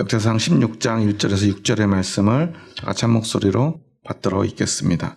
역대상 16장 1절에서 6절의 말씀을 같이 한 목소리로 받들어 읽겠습니다.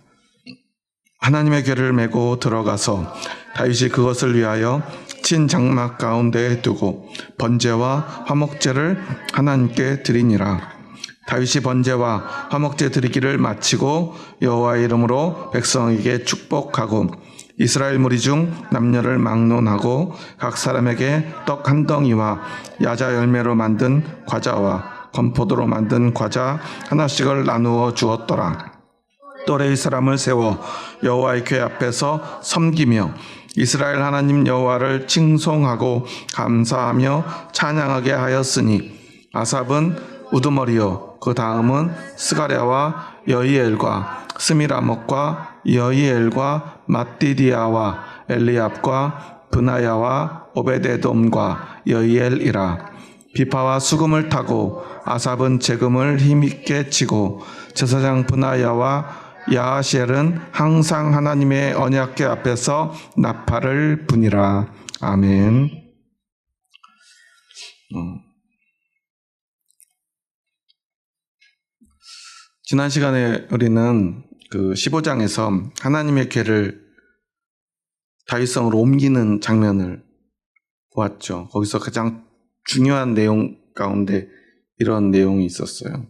하나님의 궤를 메고 들어가서 다윗이 그것을 위하여 친 장막 가운데에 두고 번제와 화목제를 하나님께 드리니라. 다윗이 번제와 화목제 드리기를 마치고 여호와의 이름으로 백성에게 축복하고 이스라엘 무리 중 남녀를 막론하고 각 사람에게 떡 한 덩이와 야자 열매로 만든 과자와 건포도로 만든 과자 하나씩을 나누어 주었더라. 또래 사람을 세워 여호와의 궤 앞에서 섬기며 이스라엘 하나님 여호와를 칭송하고 감사하며 찬양하게 하였으니 아삽은 우두머리요 그 다음은 스가랴와 여이엘과 스미라목과 여이엘과 마띠디아와 엘리압과 브나야와 오베데돔과 여이엘이라. 비파와 수금을 타고 아삽은 재금을 힘있게 치고 제사장 브나야와 야하시엘은 항상 하나님의 언약궤 앞에서 나팔을 부니라. 아멘. 지난 시간에 우리는 그 15장에서 하나님의 궤를 다윗성으로 옮기는 장면을 보았죠. 거기서 가장 중요한 내용 가운데 이런 내용이 있었어요.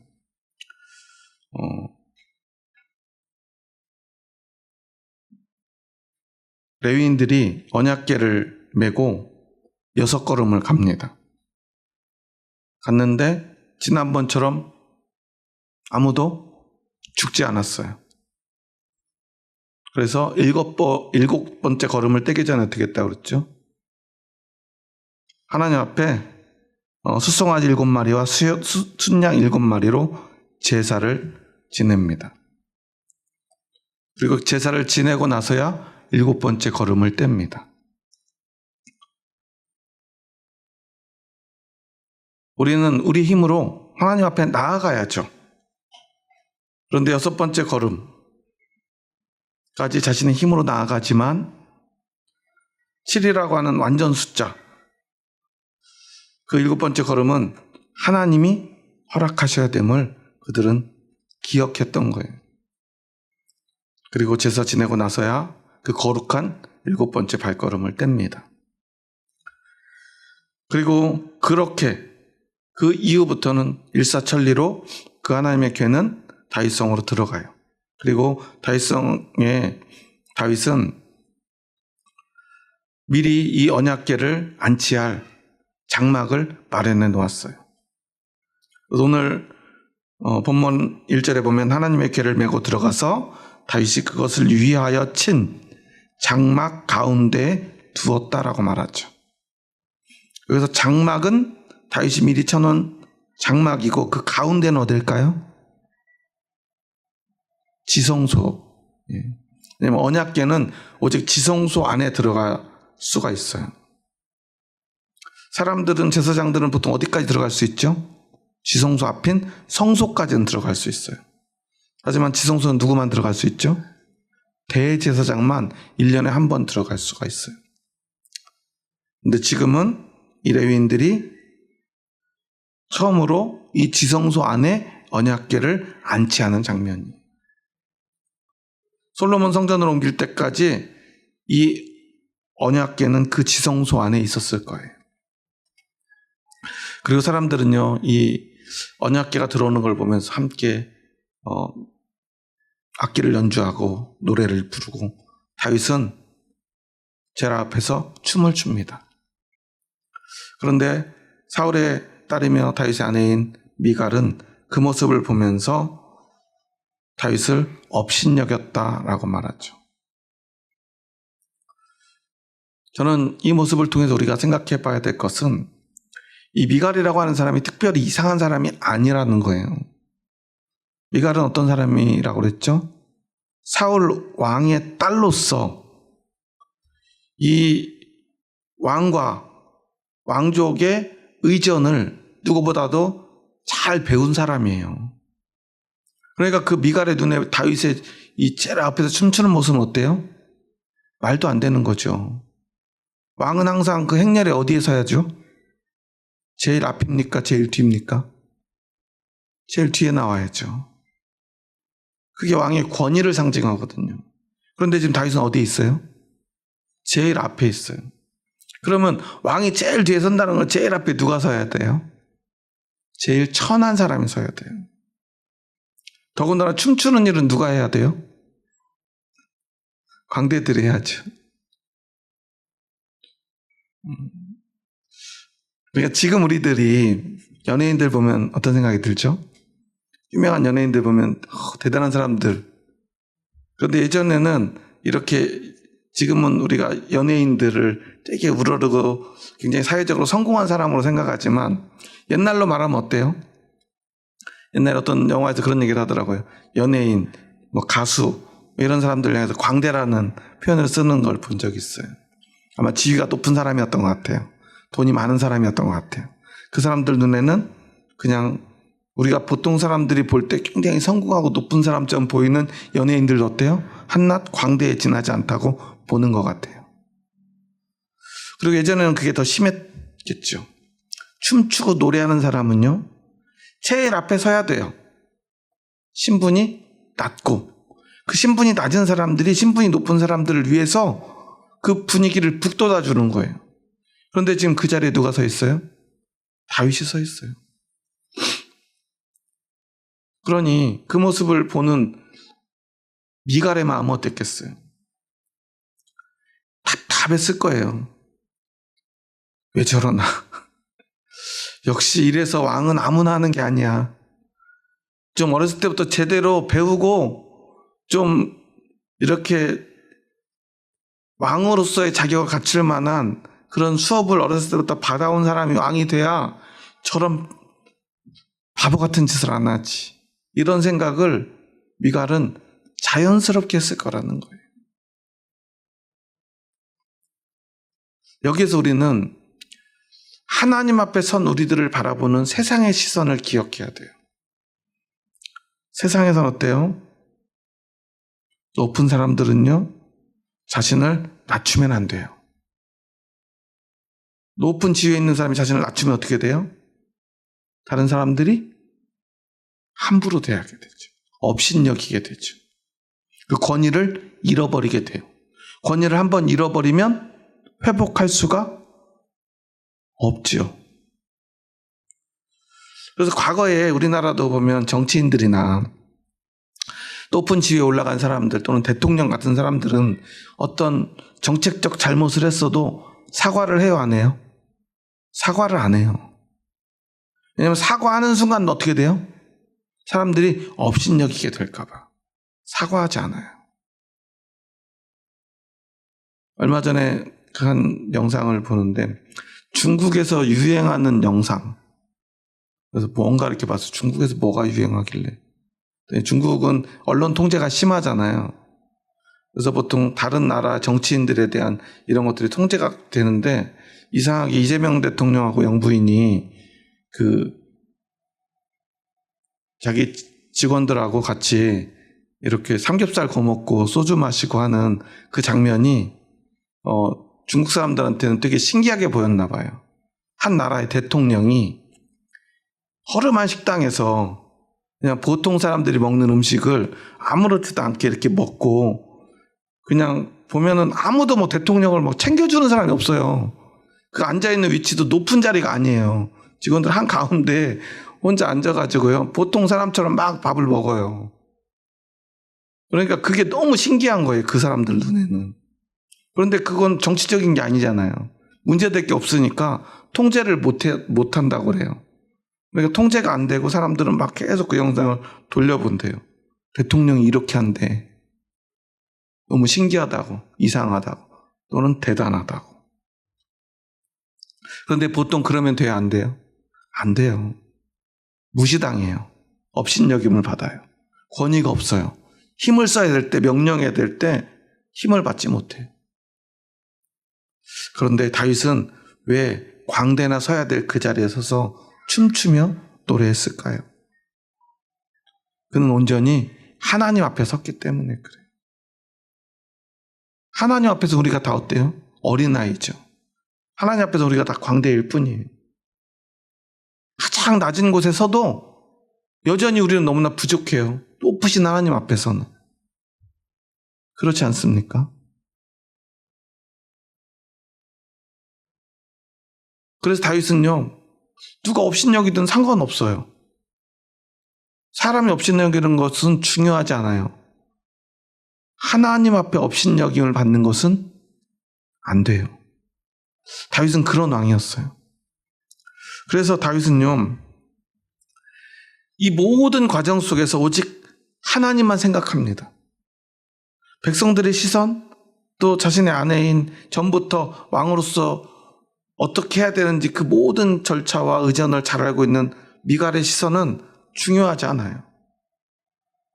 레위인들이 언약궤를 메고 6걸음을 갑니다. 갔는데 지난번처럼 아무도 죽지 않았어요. 그래서 7번째 걸음을 떼기 전에 어떻게 했다고 그랬죠? 하나님 앞에 수송아지 7마리와 순양 7마리로 제사를 지냅니다. 그리고 제사를 지내고 나서야 7번째 걸음을 뗍니다. 우리는 우리 힘으로 하나님 앞에 나아가야죠. 그런데 6번째 걸음까지 자신의 힘으로 나아가지만 7이라고 하는 완전 숫자, 그 7번째 걸음은 하나님이 허락하셔야 됨을 그들은 기억했던 거예요. 그리고 제사 지내고 나서야 그 거룩한 7번째 발걸음을 뗍니다. 그리고 그렇게 그 이후부터는 일사천리로 그 하나님의 궤는 다윗성으로 들어가요. 그리고 다윗은 미리 이 언약궤를 안치할 장막을 마련해 놓았어요. 오늘 본문 1절에 보면 하나님의 궤를 메고 들어가서 다윗이 그것을 위하여 친 장막 가운데에 두었다라고 말하죠. 여기서 장막은 다윗이 미리 쳐놓은 장막이고 그 가운데는 어딜까요? 지성소. 왜냐하면 언약궤는 오직 지성소 안에 들어갈 수가 있어요. 사람들은, 제사장들은 보통 어디까지 들어갈 수 있죠? 지성소 앞인 성소까지는 들어갈 수 있어요. 하지만 지성소는 누구만 들어갈 수 있죠? 대제사장만 1년에 한 번 들어갈 수가 있어요. 근데 지금은 이 레위인들이 처음으로 이 지성소 안에 언약궤를 안치하는 장면이에요. 솔로몬 성전으로 옮길 때까지 이 언약궤는 그 지성소 안에 있었을 거예요. 그리고 사람들은요, 이 언약궤가 들어오는 걸 보면서 함께 악기를 연주하고 노래를 부르고, 다윗은 제라 앞에서 춤을 춥니다. 그런데 사울의 딸이며 다윗의 아내인 미갈은 그 모습을 보면서 다윗을 업신여겼다라고 말하죠. 저는 이 모습을 통해서 우리가 생각해 봐야 될 것은 이 미갈이라고 하는 사람이 특별히 이상한 사람이 아니라는 거예요. 미갈은 어떤 사람이라고 그랬죠? 사울 왕의 딸로서 이 왕과 왕족의 의전을 누구보다도 잘 배운 사람이에요. 그러니까 그 미갈의 눈에 다윗의 이 제라 앞에서 춤추는 모습은 어때요? 말도 안 되는 거죠. 왕은 항상 그 행렬에 어디에 서야죠? 제일 앞입니까? 제일 뒤입니까? 제일 뒤에 나와야죠. 그게 왕의 권위를 상징하거든요. 그런데 지금 다윗은 어디에 있어요? 제일 앞에 있어요. 그러면 왕이 제일 뒤에 선다는 건 제일 앞에 누가 서야 돼요? 제일 천한 사람이 서야 돼요. 더군다나 춤추는 일은 누가 해야 돼요? 광대들이 해야죠. 그러니까 지금 우리들이 연예인들 보면 어떤 생각이 들죠? 유명한 연예인들 보면 대단한 사람들. 그런데 예전에는 이렇게 지금은 우리가 연예인들을 되게 우러르고 굉장히 사회적으로 성공한 사람으로 생각하지만 옛날로 말하면 어때요? 옛날에 어떤 영화에서 그런 얘기를 하더라고요. 연예인, 뭐 가수 이런 사람들 향해서 광대라는 표현을 쓰는 걸 본 적이 있어요. 아마 지위가 높은 사람이었던 것 같아요. 돈이 많은 사람이었던 것 같아요. 그 사람들 눈에는 그냥 우리가 보통 사람들이 볼 때 굉장히 성공하고 높은 사람처럼 보이는 연예인들도 어때요? 한낱 광대에 지나지 않다고 보는 것 같아요. 그리고 예전에는 그게 더 심했겠죠. 춤추고 노래하는 사람은요, 제일 앞에 서야 돼요. 신분이 낮고, 그 신분이 낮은 사람들이 신분이 높은 사람들을 위해서 그 분위기를 북돋아 주는 거예요. 그런데 지금 그 자리에 누가 서 있어요? 다윗이 서 있어요. 그러니 그 모습을 보는 미갈의 마음은 어땠겠어요? 답답했을 거예요. 왜 저러나? 역시 이래서 왕은 아무나 하는 게 아니야. 좀 어렸을 때부터 제대로 배우고 좀 이렇게 왕으로서의 자격을 갖출 만한 그런 수업을 어렸을 때부터 받아온 사람이 왕이 돼야 저런 바보 같은 짓을 안 하지. 이런 생각을 미갈은 자연스럽게 했을 거라는 거예요. 여기에서 우리는 하나님 앞에 선 우리들을 바라보는 세상의 시선을 기억해야 돼요. 세상에선 어때요? 높은 사람들은요, 자신을 낮추면 안 돼요. 높은 지위에 있는 사람이 자신을 낮추면 어떻게 돼요? 다른 사람들이 함부로 대하게 되죠. 업신여기게 되죠. 그 권위를 잃어버리게 돼요. 권위를 한번 잃어버리면 회복할 수가 없죠. 그래서 과거에 우리나라도 보면 정치인들이나 높은 지위에 올라간 사람들 또는 대통령 같은 사람들은 어떤 정책적 잘못을 했어도 사과를 해요, 안 해요? 사과를 안 해요. 왜냐하면 사과하는 순간 어떻게 돼요? 사람들이 업신여기게 될까 봐 사과하지 않아요. 얼마 전에 한 영상을 보는데 중국에서 유행하는 영상, 그래서 뭔가 이렇게 봐서 중국에서 뭐가 유행하길래, 중국은 언론 통제가 심하잖아요. 그래서 보통 다른 나라 정치인들에 대한 이런 것들이 통제가 되는데 이상하게 이재명 대통령하고 영부인이 자기 직원들하고 같이 이렇게 삼겹살 구워 먹고 소주 마시고 하는 그 장면이 중국 사람들한테는 되게 신기하게 보였나 봐요. 한 나라의 대통령이 허름한 식당에서 그냥 보통 사람들이 먹는 음식을 아무렇지도 않게 이렇게 먹고, 그냥 보면은 아무도 뭐 대통령을 뭐 챙겨주는 사람이 없어요. 그 앉아있는 위치도 높은 자리가 아니에요. 직원들 한가운데 혼자 앉아가지고요, 보통 사람처럼 막 밥을 먹어요. 그러니까 그게 너무 신기한 거예요, 그 사람들 눈에는. 그런데 그건 정치적인 게 아니잖아요. 문제될 게 없으니까 통제를 못한다고 그래요. 그러니까 통제가 안 되고 사람들은 막 계속 그 영상을 돌려본대요. 대통령이 이렇게 한대. 너무 신기하다고, 이상하다고, 또는 대단하다고. 그런데 보통 그러면 돼요, 안 돼요? 안 돼요. 무시당해요. 업신여김을 받아요. 권위가 없어요. 힘을 써야 될 때, 명령해야 될 때 힘을 받지 못해요. 그런데 다윗은 왜 광대나 서야 될 그 자리에 서서 춤추며 노래했을까요? 그는 온전히 하나님 앞에 섰기 때문에 그래요. 하나님 앞에서 우리가 다 어때요? 어린아이죠. 하나님 앞에서 우리가 다 광대일 뿐이에요. 가장 낮은 곳에 서도 여전히 우리는 너무나 부족해요. 높으신 하나님 앞에서는. 그렇지 않습니까? 그래서 다윗은요, 누가 업신여기든 상관없어요. 사람이 업신여기는 것은 중요하지 않아요. 하나님 앞에 업신여김을 받는 것은 안 돼요. 다윗은 그런 왕이었어요. 그래서 다윗은요, 이 모든 과정 속에서 오직 하나님만 생각합니다. 백성들의 시선, 또 자신의 아내인 전부터 왕으로서 어떻게 해야 되는지 그 모든 절차와 의전을 잘 알고 있는 미갈의 시선은 중요하지 않아요.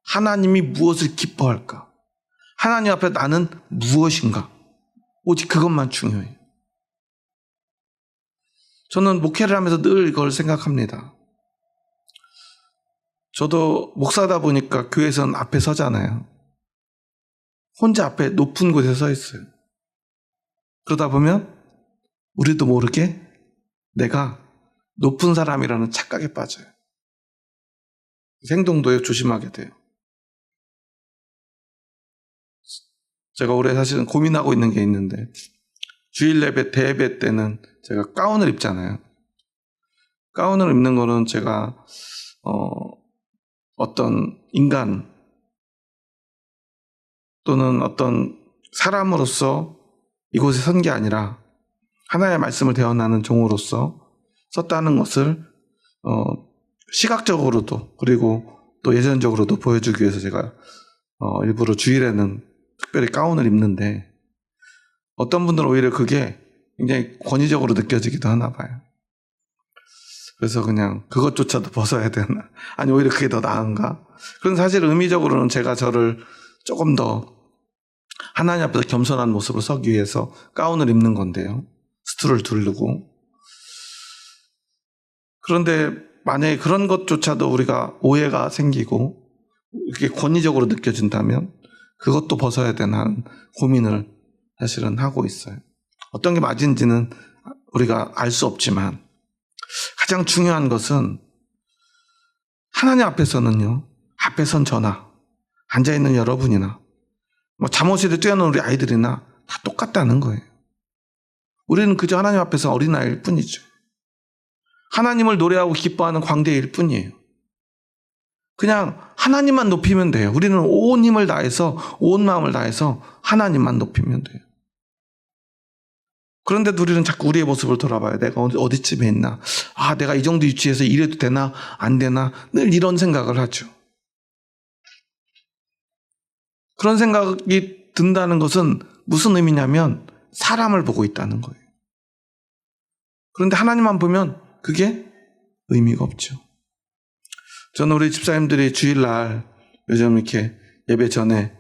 하나님이 무엇을 기뻐할까? 하나님 앞에 나는 무엇인가? 오직 그것만 중요해요. 저는 목회를 하면서 늘 이걸 생각합니다. 저도 목사다 보니까 교회에서는 앞에 서잖아요. 혼자 앞에 높은 곳에 서 있어요. 그러다 보면 우리도 모르게 내가 높은 사람이라는 착각에 빠져요. 행동도 조심하게 돼요. 제가 올해 사실은 고민하고 있는 게 있는데, 주일 예배, 대예배 때는 제가 가운을 입잖아요. 가운을 입는 거는 제가 어떤 인간 또는 어떤 사람으로서 이곳에 선 게 아니라 하나님의 말씀을 대언하는 종으로서 썼다는 것을 시각적으로도 그리고 또 예전적으로도 보여주기 위해서 제가 일부러 주일에는 특별히 가운을 입는데, 어떤 분들은 오히려 그게 굉장히 권위적으로 느껴지기도 하나 봐요. 그래서 그냥 그것조차도 벗어야 되나? 아니 오히려 그게 더 나은가? 그런 사실 의미적으로는 제가 저를 조금 더 하나님 앞에서 겸손한 모습으로 서기 위해서 가운을 입는 건데요. 스투를 두르고. 그런데 만약에 그런 것조차도 우리가 오해가 생기고 이렇게 권위적으로 느껴진다면 그것도 벗어야 되는 고민을 사실은 하고 있어요. 어떤 게 맞은지는 우리가 알 수 없지만 가장 중요한 것은 하나님 앞에서는요, 앞에 선 저나 앉아있는 여러분이나 잠옷을 뛰어노는 우리 아이들이나 다 똑같다는 거예요. 우리는 그저 하나님 앞에서 어린아이일 뿐이죠. 하나님을 노래하고 기뻐하는 광대일 뿐이에요. 그냥 하나님만 높이면 돼요. 우리는 온 힘을 다해서, 온 마음을 다해서 하나님만 높이면 돼요. 그런데 우리는 자꾸 우리의 모습을 돌아봐요. 내가 어디쯤에 있나? 내가 이 정도 위치에서 이래도 되나? 안 되나? 늘 이런 생각을 하죠. 그런 생각이 든다는 것은 무슨 의미냐면 사람을 보고 있다는 거예요. 그런데 하나님만 보면 그게 의미가 없죠. 저는 우리 집사님들이 주일날 요즘 이렇게 예배 전에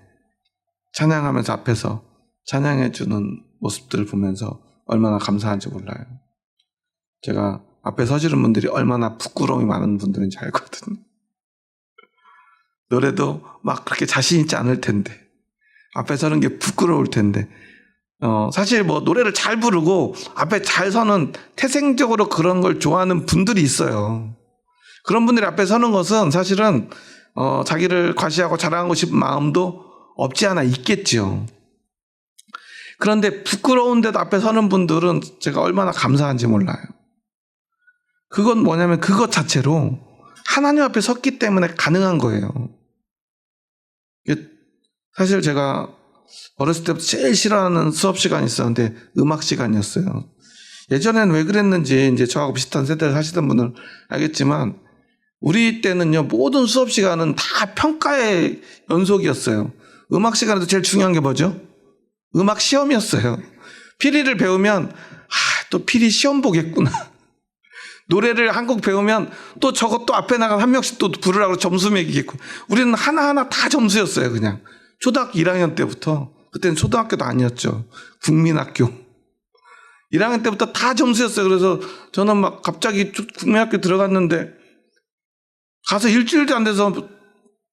찬양하면서 앞에서 찬양해 주는 모습들을 보면서 얼마나 감사한지 몰라요. 제가 앞에 서시는 분들이 얼마나 부끄러움이 많은 분들인지 알거든요. 노래도 막 그렇게 자신 있지 않을 텐데, 앞에 서는 게 부끄러울 텐데, 사실 노래를 잘 부르고 앞에 잘 서는 태생적으로 그런 걸 좋아하는 분들이 있어요. 그런 분들이 앞에 서는 것은 사실은 자기를 과시하고 자랑하고 싶은 마음도 없지 않아 있겠죠. 그런데 부끄러운데도 앞에 서는 분들은 제가 얼마나 감사한지 몰라요. 그건 뭐냐면 그것 자체로 하나님 앞에 섰기 때문에 가능한 거예요. 사실 제가 어렸을 때부터 제일 싫어하는 수업 시간이 있었는데 음악 시간이었어요. 예전에는 왜 그랬는지 이제 저하고 비슷한 세대를 사시던 분은 알겠지만 우리 때는요, 모든 수업 시간은 다 평가의 연속이었어요. 음악 시간에도 제일 중요한 게 뭐죠? 음악 시험이었어요. 피리를 배우면 또 피리 시험 보겠구나. 노래를 한 곡 배우면 또 저것도 앞에 나간 한 명씩 또 부르라고 점수 매기겠고. 우리는 하나하나 다 점수였어요. 그냥 초등학교 1학년 때부터. 그때는 초등학교도 아니었죠. 국민학교 1학년 때부터 다 점수였어요. 그래서 저는 막 갑자기 국민학교 들어갔는데 가서 일주일도 안 돼서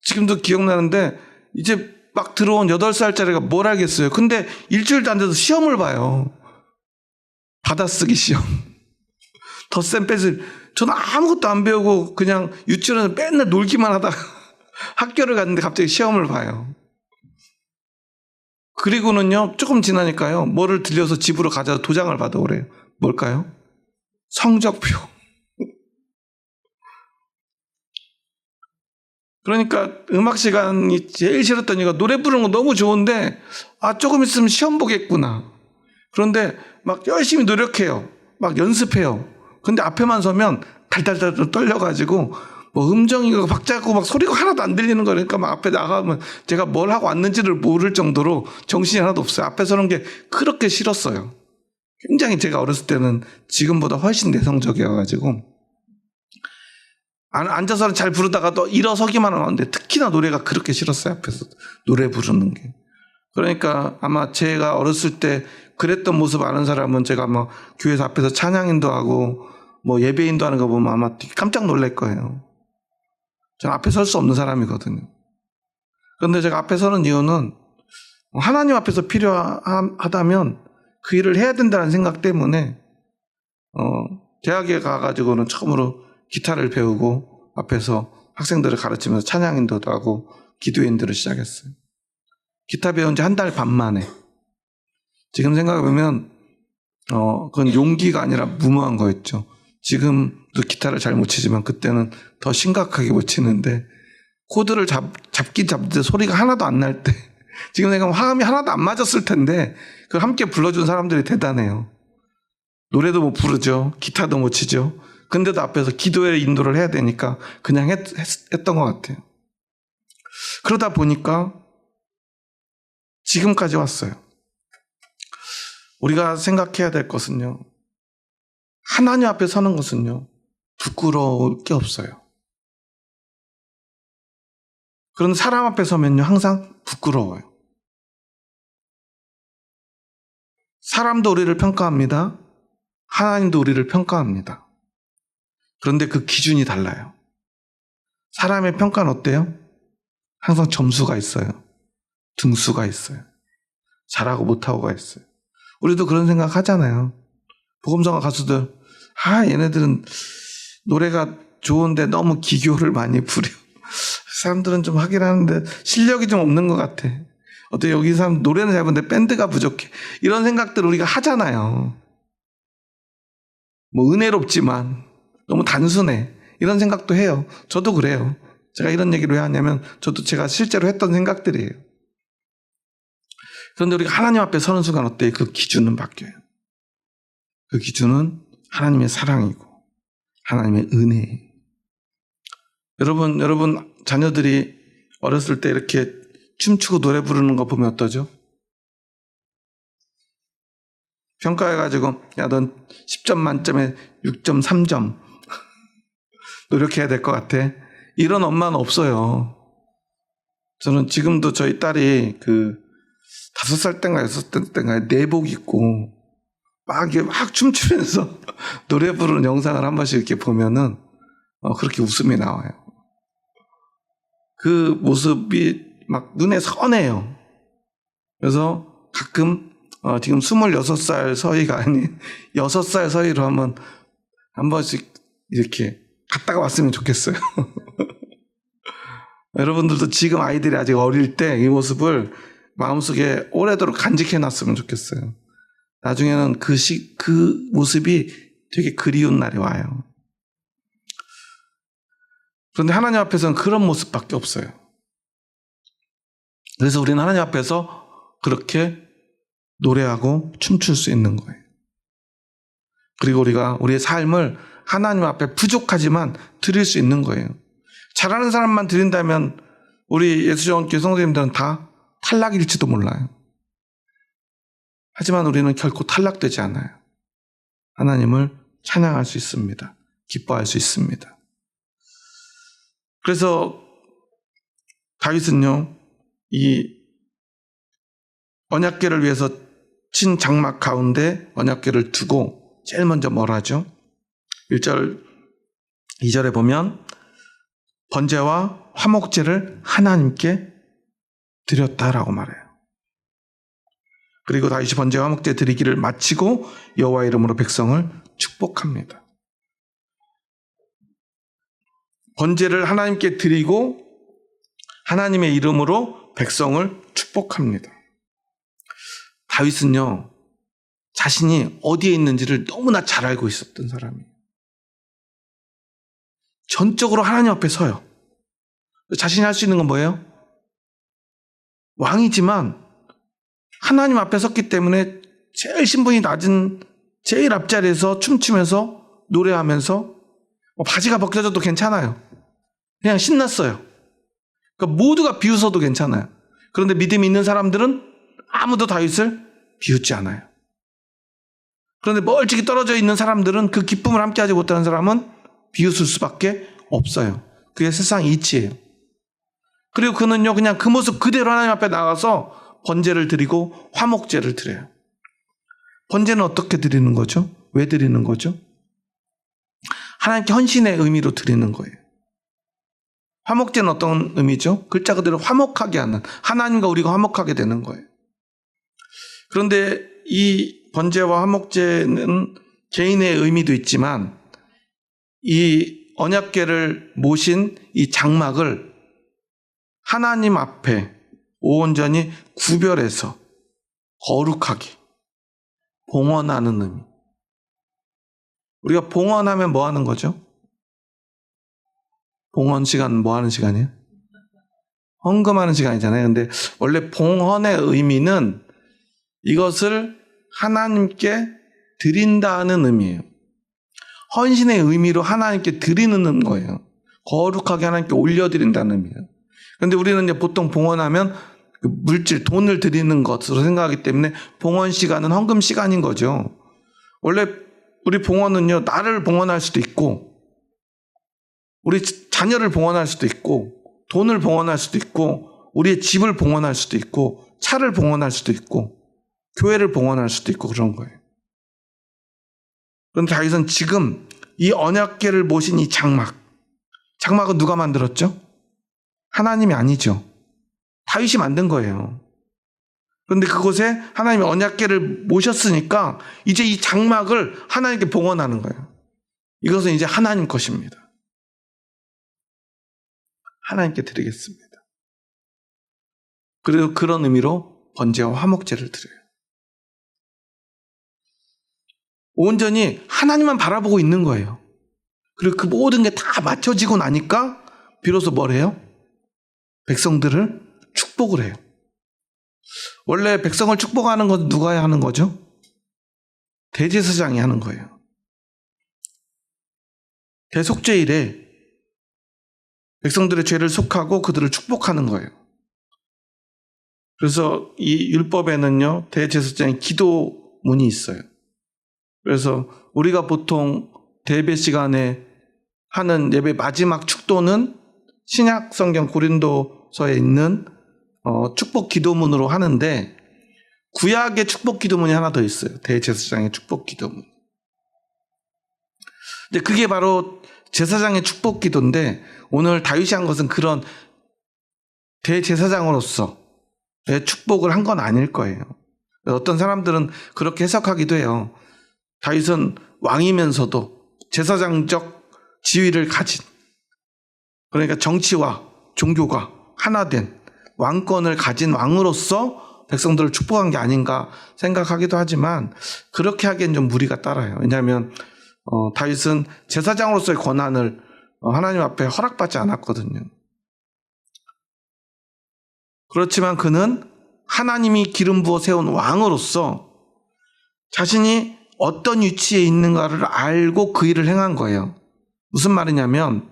지금도 기억나는데 이제 막 들어온 8살짜리가 뭘 알겠어요. 근데 일주일도 안 돼서 시험을 봐요. 받아쓰기 시험. 덧셈 빼셈. 저는 아무것도 안 배우고 그냥 유치원에서 맨날 놀기만 하다가 학교를 갔는데 갑자기 시험을 봐요. 그리고는요, 조금 지나니까요, 뭐를 들려서 집으로 가져다 도장을 받아오래요. 뭘까요? 성적표. 그러니까 음악 시간이 제일 싫었던 이유가 노래 부르는 거 너무 좋은데, 조금 있으면 시험 보겠구나. 그런데 막 열심히 노력해요. 막 연습해요. 근데 앞에만 서면 달달달 떨려가지고, 뭐 음정이고 박자고 막 소리가 하나도 안 들리는 거니까 그러니까 막 앞에 나가면 제가 뭘 하고 왔는지를 모를 정도로 정신이 하나도 없어요. 앞에 서는 게 그렇게 싫었어요. 굉장히 제가 어렸을 때는 지금보다 훨씬 내성적이어가지고 앉아서는 잘 부르다가도 일어서기만 하는데 특히나 노래가 그렇게 싫었어요. 앞에서 노래 부르는 게. 그러니까 아마 제가 어렸을 때 그랬던 모습 아는 사람은 제가 뭐 교회에서 앞에서 찬양인도 하고 뭐 예배인도 하는 거 보면 아마 깜짝 놀랄 거예요. 저는 앞에 설 수 없는 사람이거든요. 그런데 제가 앞에 서는 이유는 하나님 앞에서 필요하다면 그 일을 해야 된다는 생각 때문에 대학에 가가지고는 처음으로 기타를 배우고 앞에서 학생들을 가르치면서 찬양 인도도 하고 기도 인도를 시작했어요. 기타 배운 지 한 달 반 만에. 지금 생각해보면 그건 용기가 아니라 무모한 거였죠. 지금도 기타를 잘 못 치지만 그때는 더 심각하게 못 치는데 코드를 잡긴 잡는데 소리가 하나도 안 날 때 지금 생각하면 화음이 하나도 안 맞았을 텐데 그걸 함께 불러준 사람들이 대단해요. 노래도 못 부르죠. 기타도 못 치죠. 근데도 앞에서 기도의 인도를 해야 되니까 그냥 했던 것 같아요. 그러다 보니까 지금까지 왔어요. 우리가 생각해야 될 것은요. 하나님 앞에 서는 것은요. 부끄러울 게 없어요. 그런 사람 앞에 서면요. 항상 부끄러워요. 사람도 우리를 평가합니다. 하나님도 우리를 평가합니다. 그런데 그 기준이 달라요. 사람의 평가는 어때요? 항상 점수가 있어요. 등수가 있어요. 잘하고 못하고가 있어요. 우리도 그런 생각 하잖아요. 복음성가 가수들, 얘네들은 노래가 좋은데 너무 기교를 많이 부려. 사람들은 좀 하긴 하는데 실력이 좀 없는 것 같아. 어때 여기 사람 노래는 잘 부르는데 밴드가 부족해. 이런 생각들 우리가 하잖아요. 뭐 은혜롭지만 너무 단순해. 이런 생각도 해요. 저도 그래요. 제가 이런 얘기를 왜 하냐면 저도 제가 실제로 했던 생각들이에요. 그런데 우리가 하나님 앞에 서는 순간 어때요? 그 기준은 바뀌어요. 그 기준은 하나님의 사랑이고 하나님의 은혜예요. 여러분 자녀들이 어렸을 때 이렇게 춤추고 노래 부르는 거 보면 어떠죠? 평가해가지고 넌 10점 만점에 6.3점 노력해야 될 것 같아. 이런 엄마는 없어요. 저는 지금도 저희 딸이 5살 땐가 6살 땐가 내복 입고 막 춤추면서 노래 부르는 영상을 한 번씩 이렇게 보면은 그렇게 웃음이 나와요. 그 모습이 막 눈에 선해요. 그래서 가끔 지금 26살 서희가 아닌 6살 서희로 한 번씩 이렇게 갔다가 왔으면 좋겠어요. 여러분들도 지금 아이들이 아직 어릴 때 이 모습을 마음속에 오래도록 간직해 놨으면 좋겠어요. 나중에는 그 모습이 되게 그리운 날이 와요. 그런데 하나님 앞에서는 그런 모습밖에 없어요. 그래서 우리는 하나님 앞에서 그렇게 노래하고 춤출 수 있는 거예요. 그리고 우리가 우리의 삶을 하나님 앞에 부족하지만 드릴 수 있는 거예요. 잘하는 사람만 드린다면 우리 예수정원교회 성도님들은 다 탈락일지도 몰라요. 하지만 우리는 결코 탈락되지 않아요. 하나님을 찬양할 수 있습니다. 기뻐할 수 있습니다. 그래서 다윗은요, 이 언약궤를 위해서 친 장막 가운데 언약궤를 두고 제일 먼저 뭘 하죠? 1절, 2절에 보면 번제와 화목제를 하나님께 드렸다라고 말해요. 그리고 다윗이 번제와 화목제 드리기를 마치고 여호와 이름으로 백성을 축복합니다. 번제를 하나님께 드리고 하나님의 이름으로 백성을 축복합니다. 다윗은요, 자신이 어디에 있는지를 너무나 잘 알고 있었던 사람이에요. 전적으로 하나님 앞에 서요. 자신이 할 수 있는 건 뭐예요? 왕이지만 하나님 앞에 섰기 때문에 제일 신분이 낮은 제일 앞자리에서 춤추면서 노래하면서 바지가 벗겨져도 괜찮아요. 그냥 신났어요. 그러니까 모두가 비웃어도 괜찮아요. 그런데 믿음이 있는 사람들은 아무도 다윗을 비웃지 않아요. 그런데 멀찍이 떨어져 있는 사람들은 그 기쁨을 함께하지 못하는 사람은 비웃을 수밖에 없어요. 그게 세상 이치예요. 그리고 그는요, 그냥 그 모습 그대로 하나님 앞에 나가서 번제를 드리고 화목제를 드려요. 번제는 어떻게 드리는 거죠? 왜 드리는 거죠? 하나님께 헌신의 의미로 드리는 거예요. 화목제는 어떤 의미죠? 글자 그대로 화목하게 하는, 하나님과 우리가 화목하게 되는 거예요. 그런데 이 번제와 화목제는 개인의 의미도 있지만 이 언약궤를 모신 이 장막을 하나님 앞에 온전히 구별해서 거룩하게 봉헌하는 의미. 우리가 봉헌하면 뭐 하는 거죠? 봉헌 시간은 뭐 하는 시간이에요? 헌금하는 시간이잖아요. 근데 원래 봉헌의 의미는 이것을 하나님께 드린다는 의미예요. 헌신의 의미로 하나님께 드리는 거예요. 거룩하게 하나님께 올려드린다는 의미예요. 그런데 우리는 이제 보통 봉헌하면 물질, 돈을 드리는 것으로 생각하기 때문에 봉헌 시간은 헌금 시간인 거죠. 원래 우리 봉헌은요, 나를 봉헌할 수도 있고, 우리 자녀를 봉헌할 수도 있고, 돈을 봉헌할 수도 있고, 우리의 집을 봉헌할 수도 있고, 차를 봉헌할 수도 있고, 교회를 봉헌할 수도 있고 그런 거예요. 그런데 다윗은 지금 이 언약궤를 모신 이 장막은 누가 만들었죠? 하나님이 아니죠. 다윗이 만든 거예요. 그런데 그곳에 하나님이 언약궤를 모셨으니까 이제 이 장막을 하나님께 봉헌하는 거예요. 이것은 이제 하나님 것입니다. 하나님께 드리겠습니다. 그리고 그런 의미로 번제와 화목제를 드려요. 온전히 하나님만 바라보고 있는 거예요. 그리고 그 모든 게 다 맞춰지고 나니까 비로소 뭘 해요? 백성들을 축복을 해요. 원래 백성을 축복하는 건 누가 하는 거죠? 대제사장이 하는 거예요. 대속죄일에 백성들의 죄를 속하고 그들을 축복하는 거예요. 그래서 이 율법에는요, 대제사장의 기도문이 있어요. 그래서 우리가 보통 대배 시간에 하는 예배 마지막 축도는 신약 성경 고린도서에 있는 축복 기도문으로 하는데, 구약의 축복 기도문이 하나 더 있어요. 대제사장의 축복 기도문. 근데 그게 바로 제사장의 축복 기도인데, 오늘 다윗이 한 것은 그런 대제사장으로서의 축복을 한 건 아닐 거예요. 어떤 사람들은 그렇게 해석하기도 해요. 다윗은 왕이면서도 제사장적 지위를 가진, 그러니까 정치와 종교가 하나 된 왕권을 가진 왕으로서 백성들을 축복한 게 아닌가 생각하기도 하지만, 그렇게 하기엔 좀 무리가 따라요. 왜냐하면 다윗은 제사장으로서의 권한을 하나님 앞에 허락받지 않았거든요. 그렇지만 그는 하나님이 기름 부어 세운 왕으로서 자신이 어떤 위치에 있는가를 알고 그 일을 행한 거예요. 무슨 말이냐면,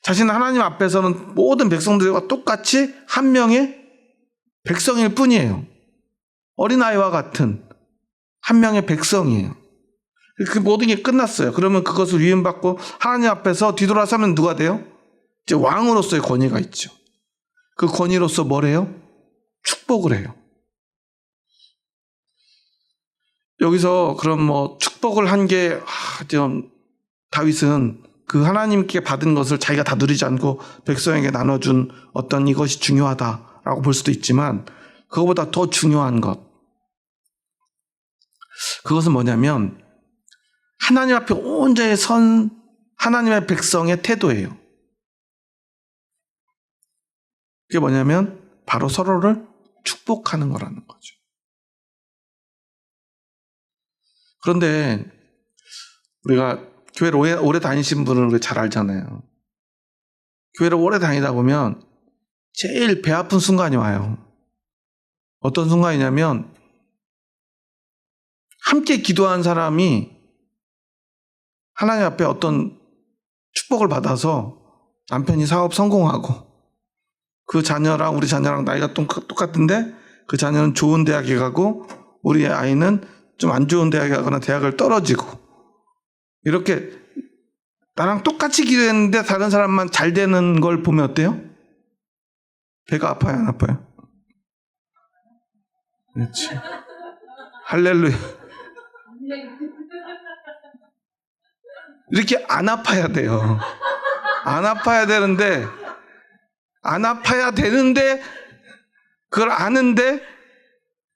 자신은 하나님 앞에서는 모든 백성들과 똑같이 한 명의 백성일 뿐이에요. 어린아이와 같은 한 명의 백성이에요. 그 모든 게 끝났어요. 그러면 그것을 위임받고 하나님 앞에서 뒤돌아서면 누가 돼요? 이제 왕으로서의 권위가 있죠. 그 권위로서 뭘 해요? 축복을 해요. 여기서 그럼 축복을 한 게 좀 다윗은 그 하나님께 받은 것을 자기가 다 누리지 않고 백성에게 나눠준 어떤 이것이 중요하다라고 볼 수도 있지만, 그것보다 더 중요한 것, 그것은 뭐냐면 하나님 앞에 온전히 선 하나님의 백성의 태도예요. 그게 뭐냐면 바로 서로를 축복하는 거라는 거죠. 그런데 우리가 교회를 오래 다니신 분은 우리 잘 알잖아요. 교회를 오래 다니다 보면 제일 배 아픈 순간이 와요. 어떤 순간이냐면 함께 기도한 사람이 하나님 앞에 어떤 축복을 받아서 남편이 사업 성공하고 그 자녀랑 우리 자녀랑 나이가 똑같은데 그 자녀는 좋은 대학에 가고 우리 아이는 좀 안 좋은 대학에 가거나 대학을 떨어지고 이렇게 나랑 똑같이 기도했는데 다른 사람만 잘 되는 걸 보면 어때요? 배가 아파요, 안 아파요? 그렇지. 할렐루야. 이렇게 안 아파야 돼요. 안 아파야 되는데 그걸 아는데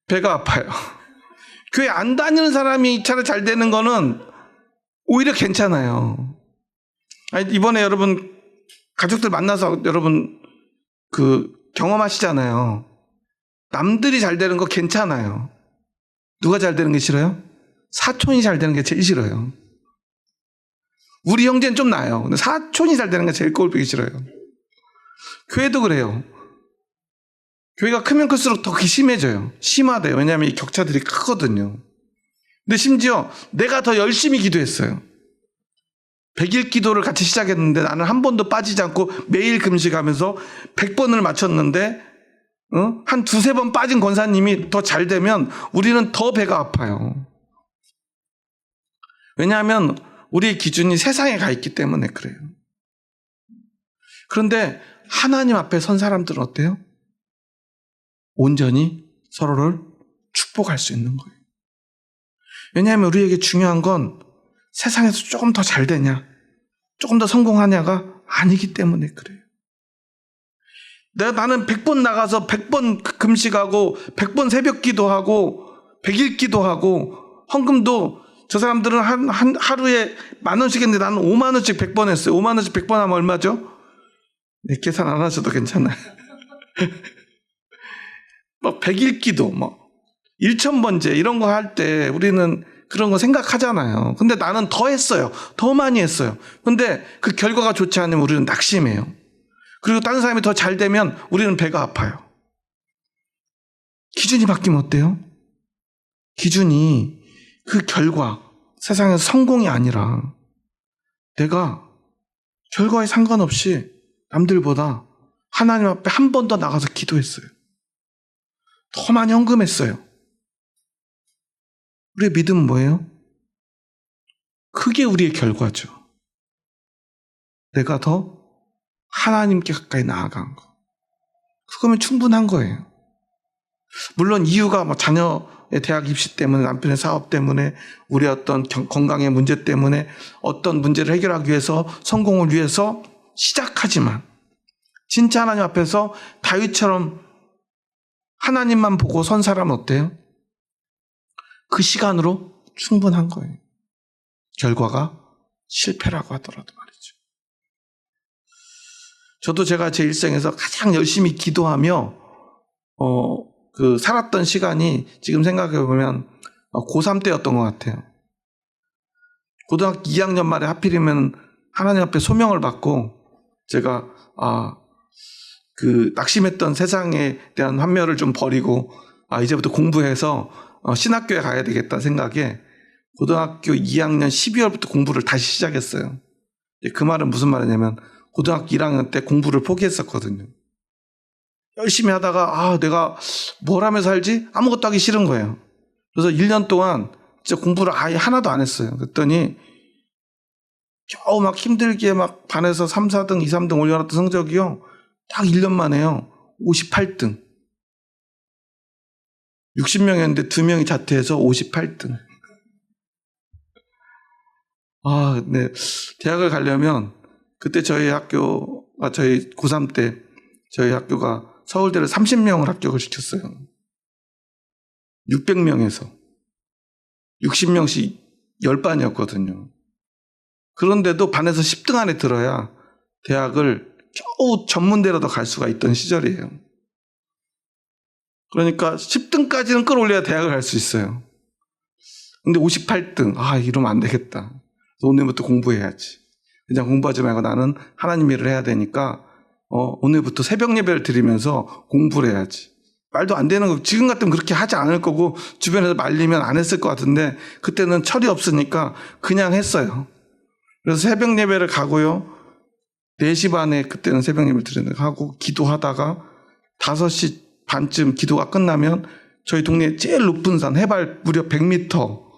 배가 아파요. 교회 안 다니는 사람이 차라리 잘 되는 거는 오히려 괜찮아요. 아니, 이번에 여러분 가족들 만나서 여러분 경험하시잖아요. 남들이 잘 되는 거 괜찮아요. 누가 잘 되는 게 싫어요? 사촌이 잘 되는 게 제일 싫어요. 우리 형제는 좀 나아요. 근데 사촌이 잘 되는 게 제일 꼴보기 싫어요. 교회도 그래요. 교회가 크면 클수록 더 심해져요. 심화돼요. 왜냐하면 이 격차들이 크거든요. 근데 심지어 내가 더 열심히 기도했어요. 100일 기도를 같이 시작했는데 나는 한 번도 빠지지 않고 매일 금식하면서 100번을 맞췄는데 한 두세 번 빠진 권사님이 더 잘 되면 우리는 더 배가 아파요. 왜냐하면 우리의 기준이 세상에 가 있기 때문에 그래요. 그런데 하나님 앞에 선 사람들은 어때요? 온전히 서로를 축복할 수 있는 거예요. 왜냐하면 우리에게 중요한 건 세상에서 조금 더 잘 되냐, 조금 더 성공하냐가 아니기 때문에 그래요. 나는 100번 나가서 100번 금식하고 100번 새벽 기도하고 100일 기도하고 헌금도 저 사람들은 하루에 10,000원씩 했는데 나는 50,000원씩 100번 했어요. 50,000원씩 100번 하면 얼마죠? 네, 계산 안 하셔도 괜찮아요. 100일 기도, 1,000번째 이런 거 할 때 우리는 그런 거 생각하잖아요. 근데 나는 더 했어요. 더 많이 했어요. 근데 그 결과가 좋지 않으면 우리는 낙심해요. 그리고 다른 사람이 더 잘 되면 우리는 배가 아파요. 기준이 바뀌면 어때요? 기준이 그 결과, 세상에서 성공이 아니라 내가 결과에 상관없이 남들보다 하나님 앞에 한 번 더 나가서 기도했어요. 더 많이 헌금했어요. 우리의 믿음은 뭐예요? 그게 우리의 결과죠. 내가 더 하나님께 가까이 나아간 거. 그거면 충분한 거예요. 물론 이유가 자녀의 대학 입시 때문에, 남편의 사업 때문에, 우리 어떤 건강의 문제 때문에 어떤 문제를 해결하기 위해서, 성공을 위해서 시작하지만 진짜 하나님 앞에서 다윗처럼 하나님만 보고 선 사람은 어때요? 그 시간으로 충분한 거예요. 결과가 실패라고 하더라도 말이죠. 저도 제가 제 일생에서 가장 열심히 기도하며 살았던 시간이 지금 생각해보면 고3 때였던 것 같아요. 고등학교 2학년 말에 하필이면 하나님 앞에 소명을 받고 제가 낙심했던 세상에 대한 환멸을 좀 버리고 이제부터 공부해서 신학교에 가야 되겠다는 생각에 고등학교 2학년 12월부터 공부를 다시 시작했어요. 그 말은 무슨 말이냐면 고등학교 1학년 때 공부를 포기했었거든요. 열심히 하다가 내가 뭘 하면서 살지? 아무것도 하기 싫은 거예요. 그래서 1년 동안 진짜 공부를 아예 하나도 안 했어요. 그랬더니 겨우 힘들게 반에서 3, 4등, 2, 3등 올려놨던 성적이요. 딱 1년 만에요. 58등. 60명이었는데 2명이 자퇴해서 58등. 네. 대학을 가려면 그때 저희 고3 때 저희 학교가 서울대를 30명을 합격을 시켰어요. 600명에서 60명씩 10반이었거든요. 그런데도 반에서 10등 안에 들어야 대학을 겨우 전문대로도 갈 수가 있던 시절이에요. 그러니까 10등까지는 끌어올려야 대학을 갈 수 있어요. 근데 58등, 이러면 안 되겠다. 오늘부터 공부해야지. 그냥 공부하지 말고 나는 하나님 일을 해야 되니까 오늘부터 새벽 예배를 드리면서 공부를 해야지. 말도 안 되는 거, 지금 같으면 그렇게 하지 않을 거고 주변에서 말리면 안 했을 것 같은데 그때는 철이 없으니까 그냥 했어요. 그래서 새벽 예배를 가고요. 4시 반에 그때는 새벽 예배를 드리는 거 하고 기도하다가 5시 반쯤 기도가 끝나면 저희 동네 제일 높은 산 해발 무려 100m,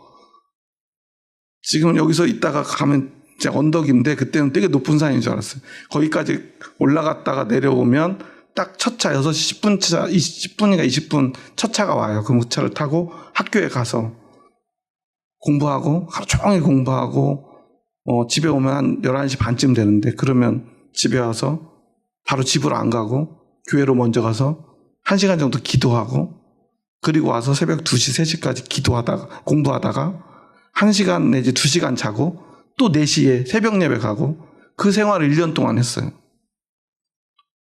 지금 여기서 있다가 가면 진짜 언덕인데 그때는 되게 높은 산인 줄 알았어요. 거기까지 올라갔다가 내려오면 딱 첫 차 6시 10분 차, 10분인가 20분 첫 차가 와요. 그 차를 타고 학교에 가서 공부하고 하루 종일 공부하고 집에 오면 한 11시 반쯤 되는데 그러면 집에 와서 바로 집으로 안 가고 교회로 먼저 가서 1시간 정도 기도하고 그리고 와서 새벽 2시, 3시까지 기도하다가 공부하다가 1시간 내지 2시간 자고 또 4시에 새벽 예배 가고 그 생활을 1년 동안 했어요.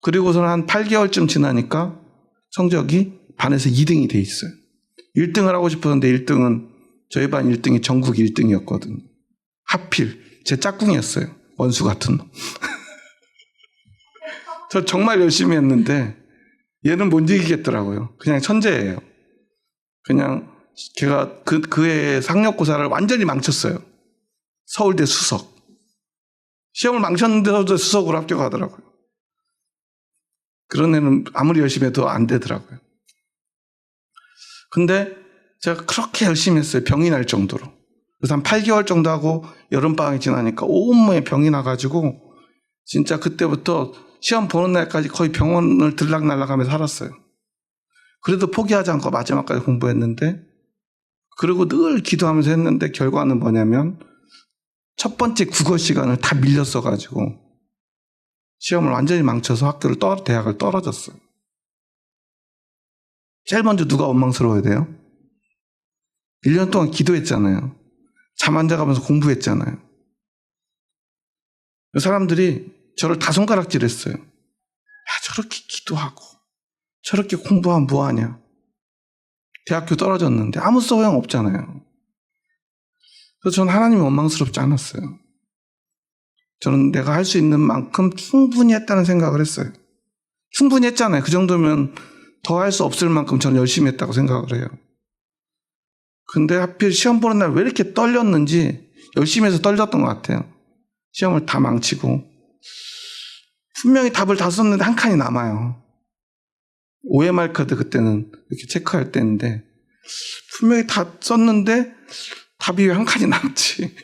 그리고서는 한 8개월쯤 지나니까 성적이 반에서 2등이 돼 있어요. 1등을 하고 싶었는데 1등은 저희 반 1등이 전국 1등이었거든요. 하필 제 짝꿍이었어요. 원수 같은 놈. 저 정말 열심히 했는데 얘는 못 이기겠더라고요. 그냥 천재예요. 그냥 걔가 그의 상력고사를 완전히 망쳤어요. 서울대 수석. 시험을 망쳤는데도 수석으로 합격하더라고요. 그런 애는 아무리 열심히 해도 안 되더라고요. 근데 제가 그렇게 열심히 했어요. 병이 날 정도로. 그래서 한 8개월 정도 하고 여름방학이 지나니까 온몸에 병이 나가지고 진짜 그때부터 시험 보는 날까지 거의 병원을 들락날락하면서 살았어요. 그래도 포기하지 않고 마지막까지 공부했는데 그리고 늘 기도하면서 했는데 결과는 뭐냐면 첫 번째 국어 시간을 다 밀렸어가지고 시험을 완전히 망쳐서 대학을 떨어졌어요. 제일 먼저 누가 원망스러워야 돼요? 1년 동안 기도했잖아요. 잠 안 자가면서 공부했잖아요. 사람들이 저를 다 손가락질했어요. 저렇게 기도하고 저렇게 공부하면 뭐하냐. 대학교 떨어졌는데 아무 소용 없잖아요. 그래서 저는 하나님이 원망스럽지 않았어요. 저는 내가 할 수 있는 만큼 충분히 했다는 생각을 했어요. 충분히 했잖아요. 그 정도면 더 할 수 없을 만큼 저는 열심히 했다고 생각을 해요. 근데 하필 시험 보는 날 왜 이렇게 떨렸는지 열심히 해서 떨렸던 것 같아요. 시험을 다 망치고 분명히 답을 다 썼는데 한 칸이 남아요. OMR 카드 그때는 이렇게 체크할 때인데 분명히 다 썼는데 답이 왜 한 칸이 남지.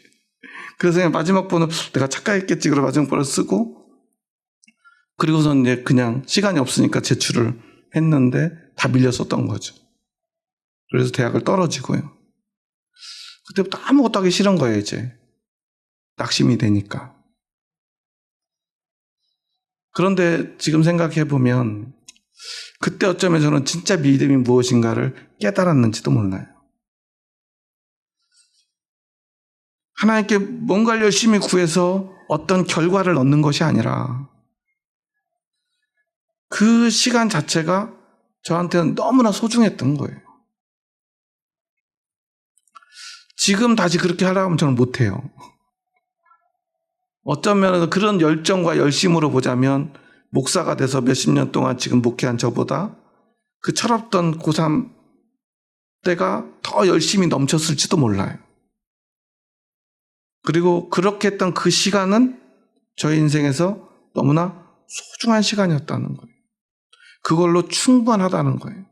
그래서 그냥 마지막 번호 내가 착각했겠지. 그래서 마지막 번호 쓰고 그리고선 이제 그냥 시간이 없으니까 제출을 했는데 다 밀렸었던 거죠. 그래서 대학을 떨어지고요. 그때부터 아무것도 하기 싫은 거예요. 이제 낙심이 되니까. 그런데 지금 생각해보면 그때 어쩌면 저는 진짜 믿음이 무엇인가를 깨달았는지도 몰라요. 하나님께 뭔가를 열심히 구해서 어떤 결과를 얻는 것이 아니라 그 시간 자체가 저한테는 너무나 소중했던 거예요. 지금 다시 그렇게 하라고 하면 저는 못해요. 어쩌면 그런 열정과 열심으로 보자면 목사가 돼서 몇십 년 동안 지금 목회한 저보다 그 철없던 고3 때가 더 열심히 넘쳤을지도 몰라요. 그리고 그렇게 했던 그 시간은 저희 인생에서 너무나 소중한 시간이었다는 거예요. 그걸로 충분하다는 거예요.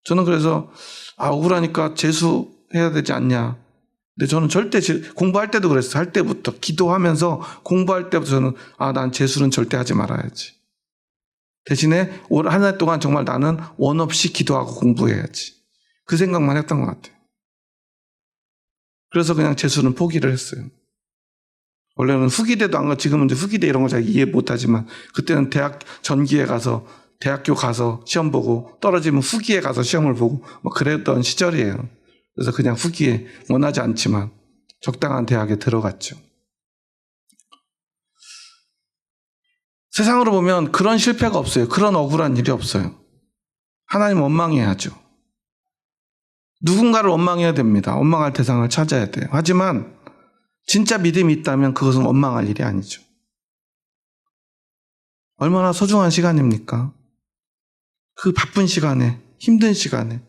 저는 그래서 억울하니까 재수해야 되지 않냐. 근데 저는 절대 공부할 때도 그랬어요. 할 때부터 기도하면서 공부할 때부터 저는 난 재수는 절대 하지 말아야지. 대신에 올 한 해 동안 정말 나는 원 없이 기도하고 공부해야지. 그 생각만 했던 것 같아요. 그래서 그냥 재수는 포기를 했어요. 원래는 후기대도 안 가, 지금은 이제 후기대 이런 거 잘 이해 못하지만 그때는 대학교 가서 시험 보고 떨어지면 후기에 가서 시험을 보고 그랬던 시절이에요. 그래서 그냥 후기에 원하지 않지만 적당한 대학에 들어갔죠. 세상으로 보면 그런 실패가 없어요. 그런 억울한 일이 없어요. 하나님 원망해야죠. 누군가를 원망해야 됩니다. 원망할 대상을 찾아야 돼요. 하지만 진짜 믿음이 있다면 그것은 원망할 일이 아니죠. 얼마나 소중한 시간입니까? 그 바쁜 시간에, 힘든 시간에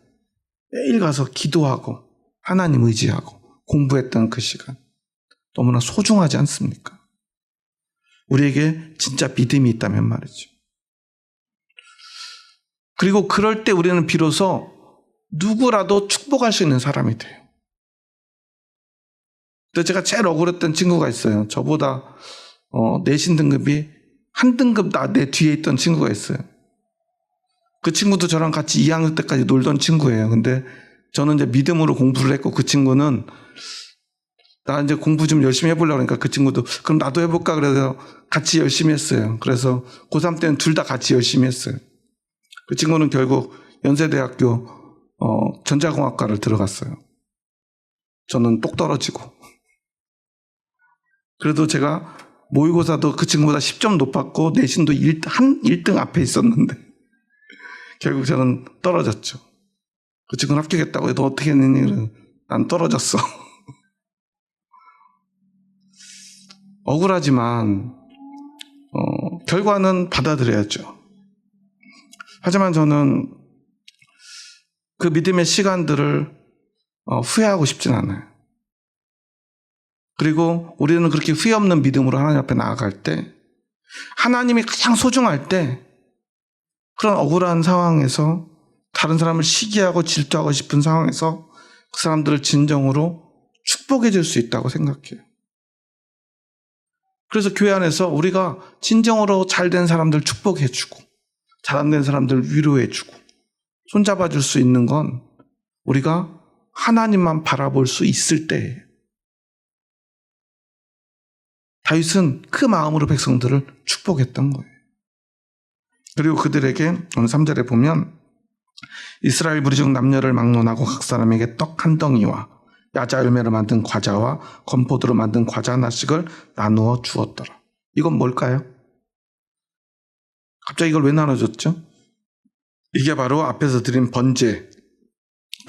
매일 가서 기도하고 하나님 의지하고 공부했던 그 시간 너무나 소중하지 않습니까? 우리에게 진짜 믿음이 있다면 말이죠. 그리고 그럴 때 우리는 비로소 누구라도 축복할 수 있는 사람이 돼요. 근데 제가 제일 억울했던 친구가 있어요. 저보다 내신 등급이 한 등급 내 뒤에 있던 친구가 있어요. 그 친구도 저랑 같이 2학년 때까지 놀던 친구예요. 근데 저는 이제 믿음으로 공부를 했고 그 친구는 나 이제 공부 좀 열심히 해보려고 하니까 그 친구도 그럼 나도 해볼까 그래서 같이 열심히 했어요. 그래서 고3 때는 둘 다 같이 열심히 했어요. 그 친구는 결국 연세대학교 전자공학과를 들어갔어요. 저는 똑 떨어지고. 그래도 제가 모의고사도 그 친구보다 10점 높았고 내신도 1등 앞에 있었는데 결국 저는 떨어졌죠. 그 친구는 합격했다고 해도 어떻게 했느니 난 떨어졌어. 억울하지만 결과는 받아들여야죠. 하지만 저는 그 믿음의 시간들을 후회하고 싶진 않아요. 그리고 우리는 그렇게 후회 없는 믿음으로 하나님 앞에 나아갈 때 하나님이 가장 소중할 때 그런 억울한 상황에서 다른 사람을 시기하고 질투하고 싶은 상황에서 그 사람들을 진정으로 축복해 줄 수 있다고 생각해요. 그래서 교회 안에서 우리가 진정으로 잘된 사람들 축복해 주고 잘 안 된 사람들 위로해 주고 손잡아 줄 수 있는 건 우리가 하나님만 바라볼 수 있을 때예요. 다윗은 그 마음으로 백성들을 축복했던 거예요. 그리고 그들에게 오늘 3절에 보면 이스라엘 무리 중 남녀를 막론하고 각 사람에게 떡 한 덩이와 야자 열매로 만든 과자와 건포도로 만든 과자 하나씩을 나누어 주었더라. 이건 뭘까요? 갑자기 이걸 왜 나눠줬죠? 이게 바로 앞에서 드린 번제가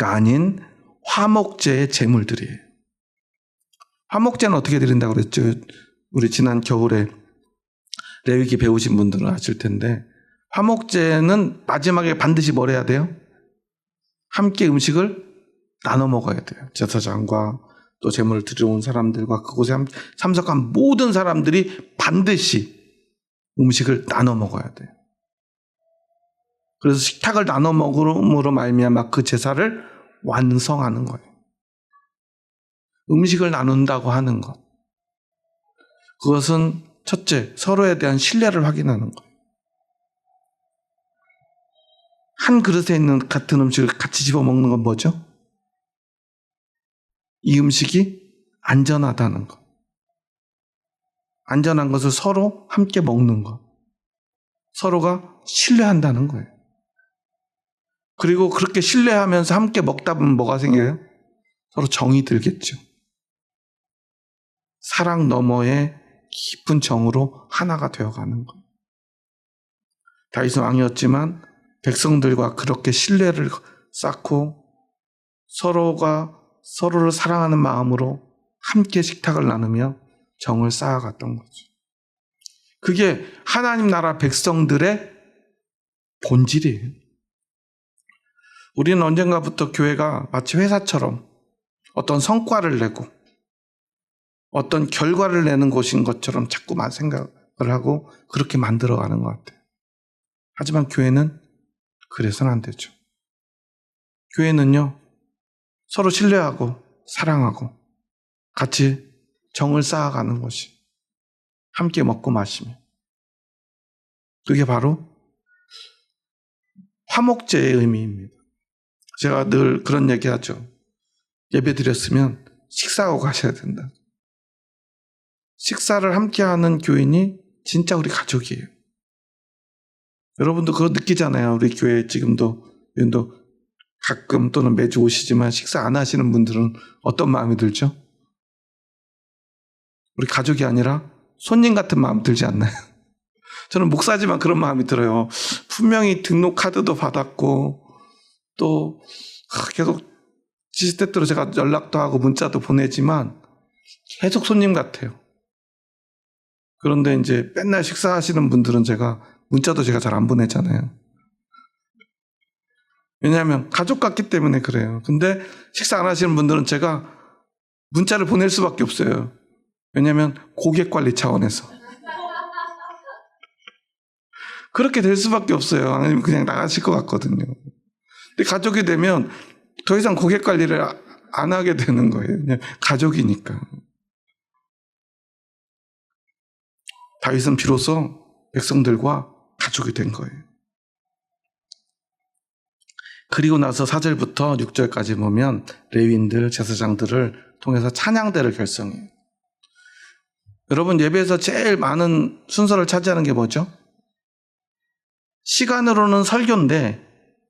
아닌 화목제의 제물들이에요. 화목제는 어떻게 드린다고 그랬죠? 우리 지난 겨울에 레위기 배우신 분들은 아실 텐데 화목제는 마지막에 반드시 뭘 해야 돼요? 함께 음식을 나눠 먹어야 돼요. 제사장과 또 제물을 드려온 사람들과 그곳에 참석한 모든 사람들이 반드시 음식을 나눠 먹어야 돼요. 그래서 식탁을 나눠 먹음으로 말미암아 그 제사를 완성하는 거예요. 음식을 나눈다고 하는 것. 그것은 첫째, 서로에 대한 신뢰를 확인하는 거예요. 한 그릇에 있는 같은 음식을 같이 집어 먹는 건 뭐죠? 이 음식이 안전하다는 것. 안전한 것을 서로 함께 먹는 것. 서로가 신뢰한다는 거예요. 그리고 그렇게 신뢰하면서 함께 먹다 보면 뭐가 생겨요? 서로 정이 들겠죠. 사랑 너머의 깊은 정으로 하나가 되어가는 거예요. 다윗은 왕이었지만 백성들과 그렇게 신뢰를 쌓고 서로가 서로를 사랑하는 마음으로 함께 식탁을 나누며 정을 쌓아갔던 거죠. 그게 하나님 나라 백성들의 본질이에요. 우리는 언젠가부터 교회가 마치 회사처럼 어떤 성과를 내고 어떤 결과를 내는 곳인 것처럼 자꾸만 생각을 하고 그렇게 만들어가는 것 같아요. 하지만 교회는 그래서는 안 되죠. 교회는요, 서로 신뢰하고 사랑하고 같이 정을 쌓아가는 것이 함께 먹고 마시며 그게 바로 화목제의 의미입니다. 제가 늘 그런 얘기하죠. 예배 드렸으면 식사하고 가셔야 된다. 식사를 함께하는 교인이 진짜 우리 가족이에요. 여러분도 그거 느끼잖아요. 우리 교회 지금도 가끔 또는 매주 오시지만 식사 안 하시는 분들은 어떤 마음이 들죠? 우리 가족이 아니라 손님 같은 마음 들지 않나요? 저는 목사지만 그런 마음이 들어요. 분명히 등록 카드도 받았고 또 계속 시스템대로 제가 연락도 하고 문자도 보내지만 계속 손님 같아요. 그런데 이제 맨날 식사하시는 분들은 문자도 제가 잘 안 보내잖아요. 왜냐하면 가족 같기 때문에 그래요. 근데 식사 안 하시는 분들은 제가 문자를 보낼 수밖에 없어요. 왜냐하면 고객 관리 차원에서. 그렇게 될 수밖에 없어요. 아니면 그냥 나가실 것 같거든요. 근데 가족이 되면 더 이상 고객 관리를 안 하게 되는 거예요. 그냥 가족이니까. 다윗은 비로소 백성들과 가족이 된 거예요. 그리고 나서 4절부터 6절까지 보면 레위인들, 제사장들을 통해서 찬양대를 결성해요. 여러분, 예배에서 제일 많은 순서를 차지하는 게 뭐죠? 시간으로는 설교인데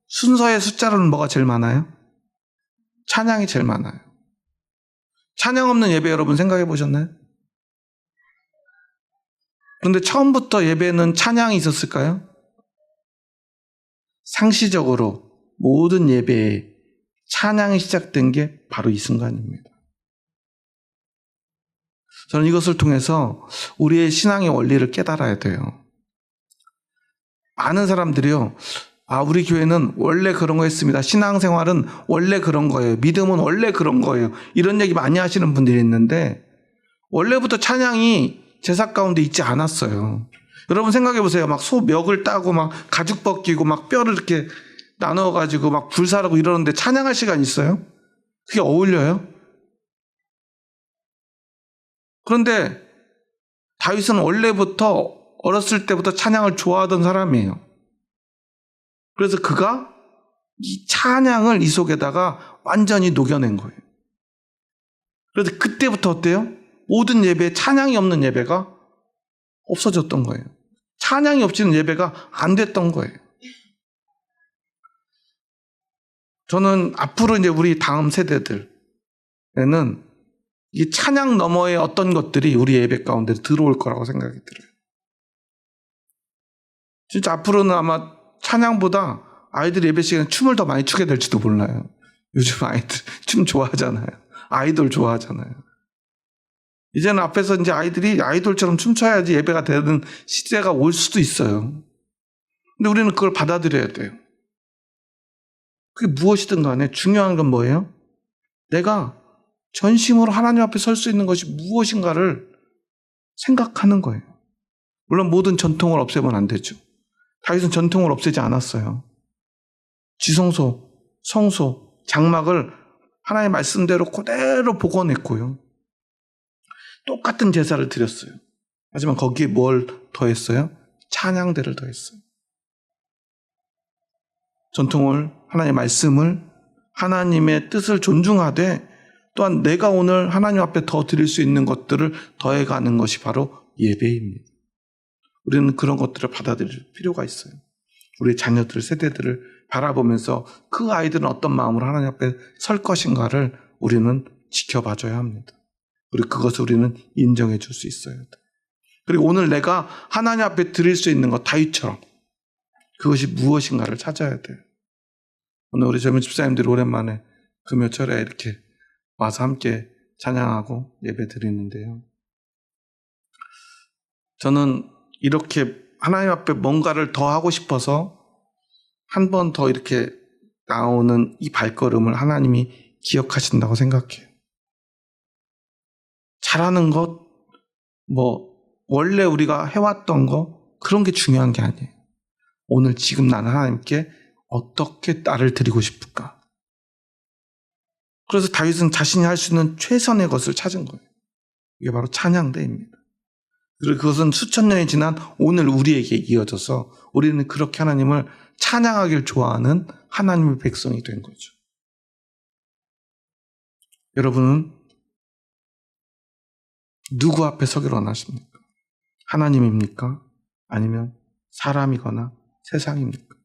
순서의 숫자로는 뭐가 제일 많아요? 찬양이 제일 많아요. 찬양 없는 예배 여러분 생각해 보셨나요? 그런데 처음부터 예배는 찬양이 있었을까요? 상시적으로 모든 예배에 찬양이 시작된 게 바로 이 순간입니다. 저는 이것을 통해서 우리의 신앙의 원리를 깨달아야 돼요. 많은 사람들이요, 우리 교회는 원래 그런 거 했습니다. 신앙생활은 원래 그런 거예요. 믿음은 원래 그런 거예요. 이런 얘기 많이 하시는 분들이 있는데 원래부터 찬양이 제사 가운데 있지 않았어요. 여러분 생각해 보세요. 막 소 멱을 따고 막 가죽 벗기고 막 뼈를 이렇게 나눠가지고 막 불사르고 이러는데 찬양할 시간 있어요? 그게 어울려요? 그런데 다윗은 원래부터 어렸을 때부터 찬양을 좋아하던 사람이에요. 그래서 그가 이 찬양을 이 속에다가 완전히 녹여낸 거예요. 그래서 그때부터 어때요? 모든 예배에 찬양이 없는 예배가 없어졌던 거예요. 찬양이 없이는 예배가 안 됐던 거예요. 저는 앞으로 이제 우리 다음 세대들에는 이 찬양 너머의 어떤 것들이 우리 예배 가운데 들어올 거라고 생각이 들어요. 진짜 앞으로는 아마 찬양보다 아이들이 예배 시간에 춤을 더 많이 추게 될지도 몰라요. 요즘 아이들 춤 좋아하잖아요. 아이돌 좋아하잖아요. 이제는 앞에서 이제 아이들이 아이돌처럼 춤춰야지 예배가 되는 시대가 올 수도 있어요. 근데 우리는 그걸 받아들여야 돼요. 그게 무엇이든 간에 중요한 건 뭐예요? 내가 전심으로 하나님 앞에 설 수 있는 것이 무엇인가를 생각하는 거예요. 물론 모든 전통을 없애면 안 되죠. 다윗은 전통을 없애지 않았어요. 지성소, 성소, 장막을 하나님의 말씀대로 그대로 복원했고요. 똑같은 제사를 드렸어요. 하지만 거기에 뭘 더했어요? 찬양대를 더했어요. 전통을, 하나님의 말씀을, 하나님의 뜻을 존중하되 또한 내가 오늘 하나님 앞에 더 드릴 수 있는 것들을 더해가는 것이 바로 예배입니다. 우리는 그런 것들을 받아들일 필요가 있어요. 우리 자녀들, 세대들을 바라보면서 그 아이들은 어떤 마음으로 하나님 앞에 설 것인가를 우리는 지켜봐줘야 합니다. 그리고 그것을 우리는 인정해 줄 수 있어야 돼요. 그리고 오늘 내가 하나님 앞에 드릴 수 있는 것, 다윗처럼 그것이 무엇인가를 찾아야 돼요. 오늘 우리 젊은 집사님들이 오랜만에 금요철에 이렇게 와서 함께 찬양하고 예배 드리는데요. 저는 이렇게 하나님 앞에 뭔가를 더 하고 싶어서 한 번 더 이렇게 나오는 이 발걸음을 하나님이 기억하신다고 생각해요. 잘하는 것, 원래 우리가 해왔던 거, 그런 게 중요한 게 아니에요. 오늘 지금 나는 하나님께 어떻게 딸을 드리고 싶을까? 그래서 다윗은 자신이 할 수 있는 최선의 것을 찾은 거예요. 이게 바로 찬양대입니다. 그리고 그것은 수천 년이 지난 오늘 우리에게 이어져서 우리는 그렇게 하나님을 찬양하길 좋아하는 하나님의 백성이 된 거죠. 여러분은 누구 앞에 서기를 원하십니까? 하나님입니까? 아니면 사람이거나 세상입니까?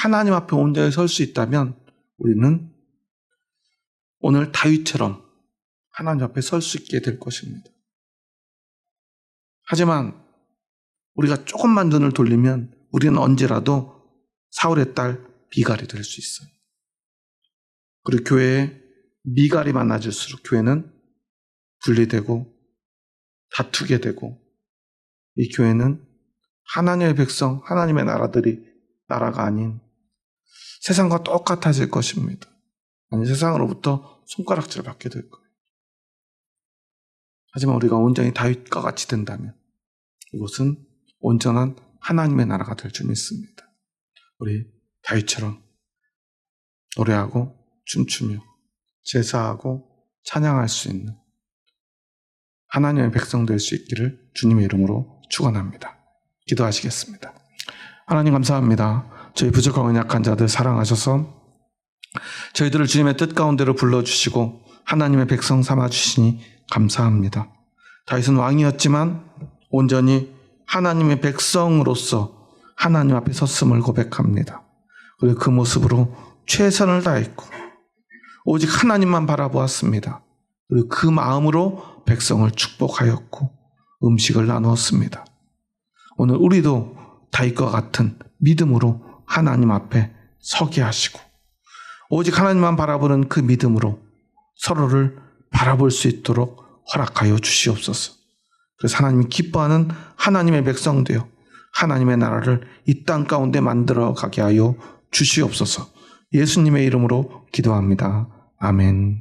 하나님 앞에 온전히 설 수 있다면 우리는 오늘 다윗처럼 하나님 앞에 설 수 있게 될 것입니다. 하지만 우리가 조금만 눈을 돌리면 우리는 언제라도 사울의 딸 미갈이 될 수 있어요. 그리고 교회에 미갈이 많아질수록 교회는 분리되고 다투게 되고, 이 교회는 하나님의 백성, 하나님의 나라가 아닌 세상과 똑같아질 것입니다. 아니, 세상으로부터 손가락질을 받게 될 거예요. 하지만 우리가 온전히 다윗과 같이 된다면 이곳은 온전한 하나님의 나라가 될 줄 믿습니다. 우리 다윗처럼 노래하고 춤추며 제사하고 찬양할 수 있는 하나님의 백성 될 수 있기를 주님의 이름으로 축원합니다. 기도하시겠습니다. 하나님 감사합니다. 저희 부족하고 약한 자들 사랑하셔서 저희들을 주님의 뜻 가운데로 불러주시고 하나님의 백성 삼아주시니 감사합니다. 다윗은 왕이었지만 온전히 하나님의 백성으로서 하나님 앞에 섰음을 고백합니다. 그리고 그 모습으로 최선을 다했고 오직 하나님만 바라보았습니다. 그리고 그 마음으로 백성을 축복하였고 음식을 나누었습니다. 오늘 우리도 다윗과 같은 믿음으로 하나님 앞에 서게 하시고 오직 하나님만 바라보는 그 믿음으로 서로를 바라볼 수 있도록 허락하여 주시옵소서. 그래서 하나님이 기뻐하는 하나님의 백성 되어 하나님의 나라를 이 땅 가운데 만들어 가게 하여 주시옵소서. 예수님의 이름으로 기도합니다. 아멘.